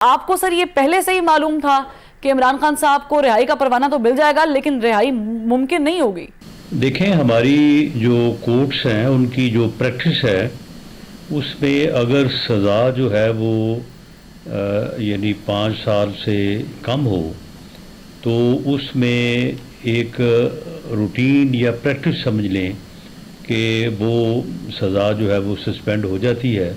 آپ کو سر یہ پہلے سے ہی معلوم تھا کہ عمران خان صاحب کو رہائی کا پروانہ تو مل جائے گا لیکن رہائی ممکن نہیں ہوگی؟ دیکھیں، ہماری جو کورٹس ہیں ان کی جو پریکٹس ہے اس میں اگر سزا جو ہے وہ یعنی 5 سال سے کم ہو تو اس میں ایک روٹین یا پریکٹس سمجھ لیں کہ وہ سزا جو ہے وہ سسپینڈ ہو جاتی ہے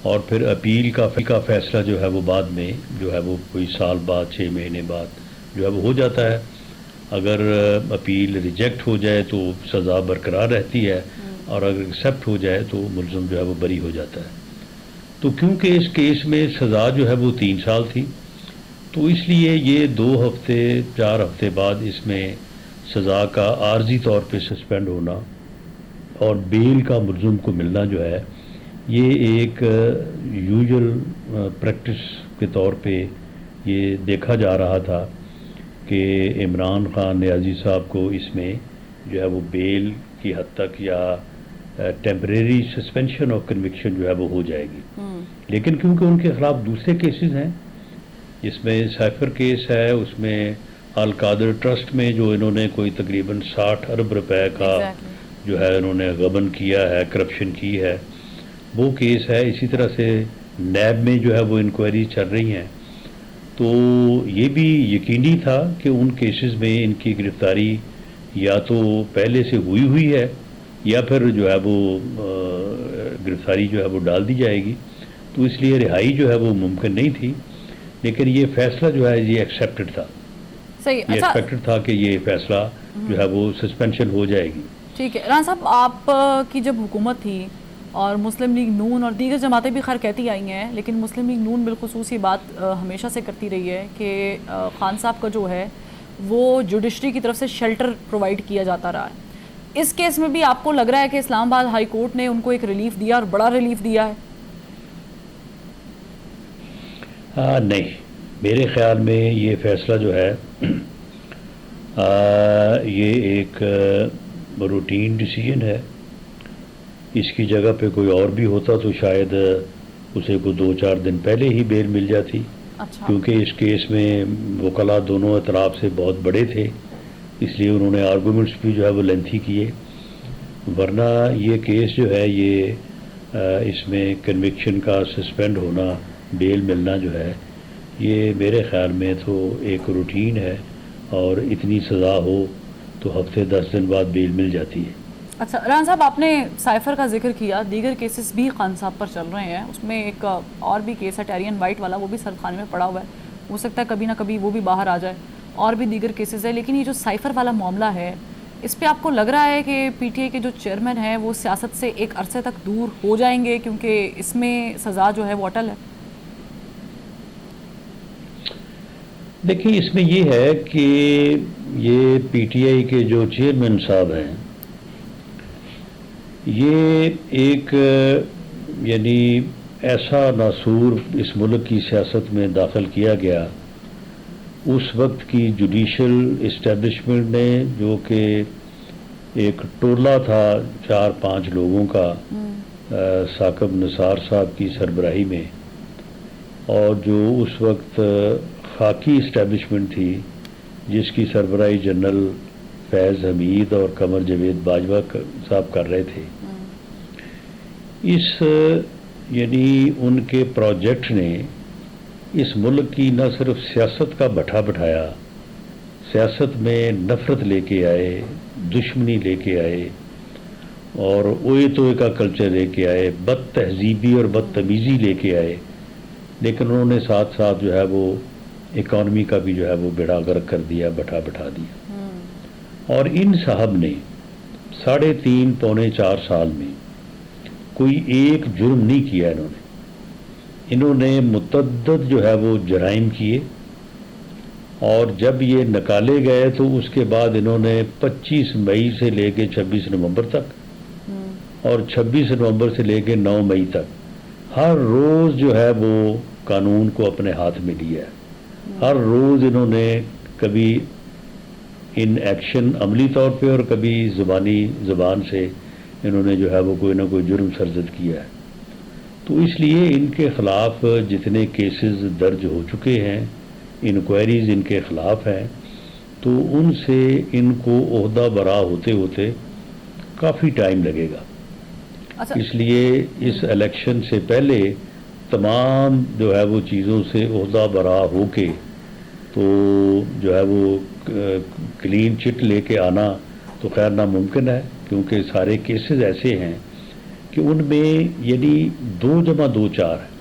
اور پھر اپیل کا فیصلہ جو ہے وہ بعد میں جو ہے وہ کوئی سال بعد 6 مہینے بعد جو ہے وہ ہو جاتا ہے۔ اگر اپیل ریجیکٹ ہو جائے تو سزا برقرار رہتی ہے اور اگر ایکسیپٹ ہو جائے تو ملزم جو ہے وہ بری ہو جاتا ہے۔ تو کیونکہ اس کیس میں سزا جو ہے وہ 3 سال تھی تو اس لیے یہ 2 ہفتے 4 ہفتے بعد اس میں سزا کا عارضی طور پہ سسپینڈ ہونا اور بیل کا ملزم کو ملنا جو ہے یہ ایک یوزول پریکٹس کے طور پہ یہ دیکھا جا رہا تھا کہ عمران خان نیازی صاحب کو اس میں جو ہے وہ بیل کی حد تک یا ٹیمپریری سسپینشن آف کنوکشن جو ہے وہ ہو جائے گی، لیکن کیونکہ ان کے خلاف دوسرے کیسز ہیں، اس میں سائفر کیس ہے، اس میں القادر ٹرسٹ میں جو انہوں نے کوئی تقریباً 60 ارب روپے کا جو ہے انہوں نے غبن کیا ہے، کرپشن کی ہے، وہ کیس ہے۔ اسی طرح سے نیب میں جو ہے وہ انکوائری چل رہی ہیں، تو یہ بھی یقینی تھا کہ ان کیسز میں ان کی گرفتاری یا تو پہلے سے ہوئی ہے یا پھر جو ہے وہ گرفتاری جو ہے وہ ڈال دی جائے گی، تو اس لیے رہائی جو ہے وہ ممکن نہیں تھی، لیکن یہ فیصلہ جو ہے یہ ایکسیپٹڈ تھا، صحیح۔ یہ ایکسپیکٹڈ تھا کہ یہ فیصلہ جو ہے وہ سسپینشن ہو جائے گی۔ ٹھیک ہے رانا صاحب، آپ کی جب حکومت تھی اور مسلم لیگ نون اور دیگر جماعتیں بھی خیر کہتی آئی ہیں، لیکن مسلم لیگ نون بالخصوص یہ بات ہمیشہ سے کرتی رہی ہے کہ خان صاحب کا جو ہے وہ جوڈیشری کی طرف سے شیلٹر پرووائڈ کیا جاتا رہا ہے۔ اس کیس میں بھی آپ کو لگ رہا ہے کہ اسلام آباد ہائی کورٹ نے ان کو ایک ریلیف دیا اور بڑا ریلیف دیا ہے؟ نہیں، میرے خیال میں یہ فیصلہ جو ہے یہ ایک روٹین ڈیسیجن ہے۔ اس کی جگہ پہ کوئی اور بھی ہوتا تو شاید اسے کو 2-4 دن پہلے ہی بیل مل جاتی، کیونکہ اس کیس میں وکلاء دونوں اطراف سے بہت بڑے تھے، اس لیے انہوں نے آرگومنٹس بھی جو ہے وہ لینتھی کیے، ورنہ یہ کیس جو ہے یہ اس میں کنوکشن کا سسپینڈ ہونا، بیل ملنا جو ہے یہ میرے خیال میں تو ایک روٹین ہے، اور اتنی سزا ہو تو ہفتے 10 دن بعد بیل مل جاتی ہے۔ اچھا رانا صاحب، آپ نے سائفر کا ذکر کیا، دیگر کیسز بھی خان صاحب پر چل رہے ہیں، اس میں ایک اور بھی کیس ہے ٹیرین وائٹ والا، وہ بھی سرد خانے میں پڑا ہوا ہے، ہو سکتا ہے کبھی نہ کبھی وہ بھی باہر آ جائے، اور بھی دیگر کیسز ہے، لیکن یہ جو سائفر والا معاملہ ہے اس پہ آپ کو لگ رہا ہے کہ پی ٹی آئی کے جو چیئرمین ہیں وہ سیاست سے ایک عرصے تک دور ہو جائیں گے کیونکہ اس میں سزا جو ہے وہ اٹل ہے؟ دیکھیں، اس میں یہ ہے کہ یہ پی ٹی آئی کے جو چیئرمین صاحب ہیں یہ ایک یعنی ایسا ناسور اس ملک کی سیاست میں داخل کیا گیا اس وقت کی جوڈیشل اسٹیبلشمنٹ نے، جو کہ ایک ٹولہ تھا 4-5 لوگوں کا ثاقب نثار صاحب کی سربراہی میں، اور جو اس وقت خاکی اسٹیبلشمنٹ تھی جس کی سربراہی جنرل فیض حمید اور قمر جاوید باجوہ صاحب کر رہے تھے، اس یعنی ان کے پروجیکٹ نے اس ملک کی نہ صرف سیاست کا بٹھا بٹھایا، سیاست میں نفرت لے کے آئے، دشمنی لے کے آئے، اور اوئے توئے کا کلچر لے کے آئے، بد تہذیبی اور بدتمیزی لے کے آئے، لیکن انہوں نے ساتھ ساتھ جو ہے وہ اکانومی کا بھی جو ہے وہ بیڑا غرق کر دیا، بٹھا دیا۔ اور ان صاحب نے 3.5-4 سال میں کوئی ایک جرم نہیں کیا، انہوں نے متعدد جو ہے وہ جرائم کیے، اور جب یہ نکالے گئے تو اس کے بعد انہوں نے 25 مئی سے لے کے 26 نومبر تک اور 26 نومبر سے لے کے 9 مئی تک ہر روز جو ہے وہ قانون کو اپنے ہاتھ میں لیا ہے، ہر روز انہوں نے کبھی ان ایکشن عملی طور پہ اور کبھی زبان سے انہوں نے جو ہے وہ کوئی نہ کوئی جرم سرزد کیا ہے۔ تو اس لیے ان کے خلاف جتنے کیسز درج ہو چکے ہیں، انکوائریز ان کے خلاف ہیں، تو ان سے ان کو عہدہ برا ہوتے ہوتے کافی ٹائم لگے گا۔ اچھا اس لیے اس الیکشن سے پہلے تمام جو ہے وہ چیزوں سے عہدہ برا ہو کے تو جو ہے وہ کلین چٹ لے کے آنا تو خیر ناممکن ہے، کیونکہ سارے کیسز ایسے ہیں کہ ان میں یعنی 2 جمع 2 4 ہے۔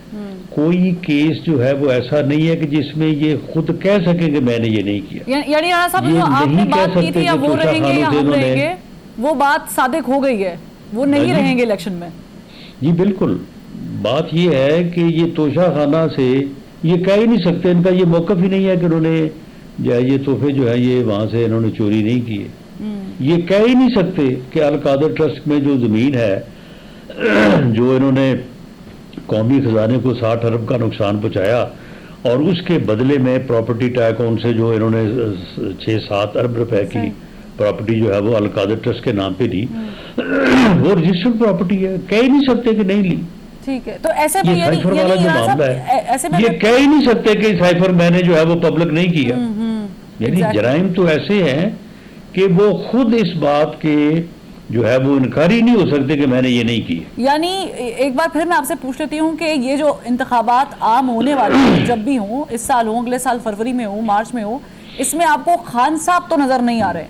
کوئی کیس جو ہے وہ ایسا نہیں ہے کہ جس میں یہ خود کہہ سکیں کہ میں نے یہ نہیں کیا۔ یعنی رانا صاحب یہ جو آپ نے نہیں کہہ بات کی سکتے تھی یا کہ وہ توشہ رہیں گے یا خانوں ہم سے رہیں گے، وہ بات صادق ہو گئی ہے، وہ نہیں رہیں گے الیکشن میں۔ جی بالکل، بات یہ ہے کہ یہ توشہ خانہ سے یہ کہہ ہی نہیں سکتے، ان کا یہ موقف ہی نہیں ہے کہ انہوں نے یہ تحفے جو ہے یہ وہاں سے انہوں نے چوری نہیں کیے۔ یہ کہہ ہی نہیں سکتے کہ القادر ٹرسٹ میں جو زمین ہے جو انہوں نے قومی خزانے کو 60 ارب کا نقصان پہنچایا اور اس کے بدلے میں پراپرٹی ٹیکس ان سے جو انہوں نے 6-7 ارب روپے کی پراپرٹی جو ہے وہ القادر ٹرسٹ کے نام پہ لی، وہ رجسٹرڈ پراپرٹی ہے، کہہ ہی نہیں سکتے کہ نہیں لی۔ ٹھیک ہے، تو ایسے میں یہ سائفر والا جو معاملہ ہے ایسے میں یہ کہہ ہی نہیں سکتے کہ سائفر میں نے جو ہے وہ پبلک نہیں کیا۔ یعنی جرائم تو ایسے ہیں کہ وہ خود اس بات کے جو ہے وہ انکار ہی نہیں ہو سکتے کہ میں نے یہ نہیں کی۔ یعنی ایک بار پھر میں آپ سے پوچھ لیتی ہوں کہ یہ جو انتخابات عام ہونے والے ہیں، جب بھی ہوں، اس سال ہوں، اگلے سال فروری میں ہوں، مارچ میں ہوں، اس میں آپ کو خان صاحب تو نظر نہیں آ رہے؟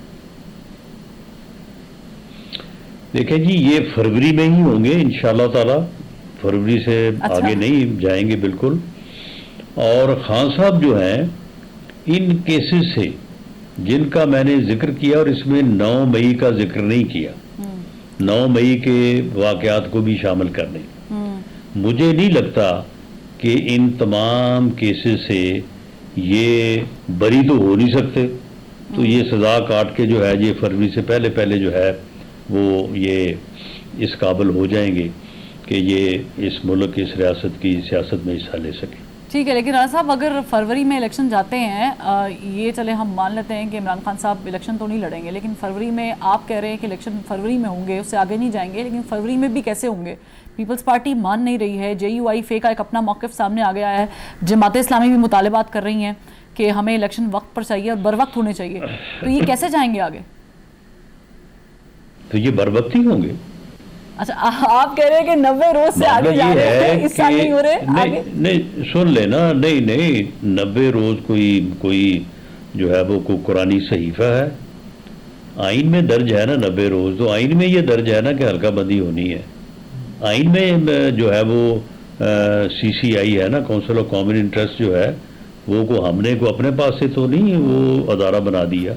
دیکھیں جی، یہ فروری میں ہی ہوں گے انشاءاللہ تعالی، فروری سے آگے نہیں جائیں گے بالکل۔ اور خان صاحب جو ہیں ان کیسز سے جن کا میں نے ذکر کیا، اور اس میں 9 مئی کا ذکر نہیں کیا، 9 مئی کے واقعات کو بھی شامل کرنے، مجھے نہیں لگتا کہ ان تمام کیسز سے یہ بری تو ہو نہیں سکتے، تو یہ سزا کاٹ کے جو ہے یہ فروری سے پہلے جو ہے وہ یہ اس قابل ہو جائیں گے کہ یہ اس ملک اس ریاست کی سیاست میں حصہ لے سکیں۔ ٹھیک ہے، لیکن رانا صاحب اگر فروری میں الیکشن جاتے ہیں، یہ چلے ہم مان لیتے ہیں کہ عمران خان صاحب الیکشن تو نہیں لڑیں گے، لیکن فروری میں آپ کہہ رہے ہیں کہ الیکشن فروری میں ہوں گے، اس سے آگے نہیں جائیں گے، لیکن فروری میں بھی کیسے ہوں گے؟ پیپلز پارٹی مان نہیں رہی ہے، JUI کا ایک اپنا موقف سامنے آ گیا ہے، جماعت اسلامی بھی مطالبات کر رہی ہیں کہ ہمیں الیکشن وقت پر چاہیے اور بر وقت ہونے چاہیے، تو یہ کیسے جائیں گے آگے؟ تو یہ بر وقت ہی ہوں گے۔ اچھا، آپ کہہ رہے ہیں کہ 90 روز سے آگے جا رہے ہیں، اس سال نہیں ہو رہے آگے؟ نہیں سن لینا، نہیں 90 روز کوئی جو ہے وہ کوئی قرآنی صحیفہ ہے؟ آئین میں درج ہے نا 90 روز، تو آئین میں یہ درج ہے نا کہ حلقہ بندی ہونی ہے۔ آئین میں جو ہے وہ CCI ہے نا، کونسل آف کامن انٹرسٹ جو ہے وہ کو ہم نے کو اپنے پاس سے تو نہیں وہ ادارہ بنا دیا۔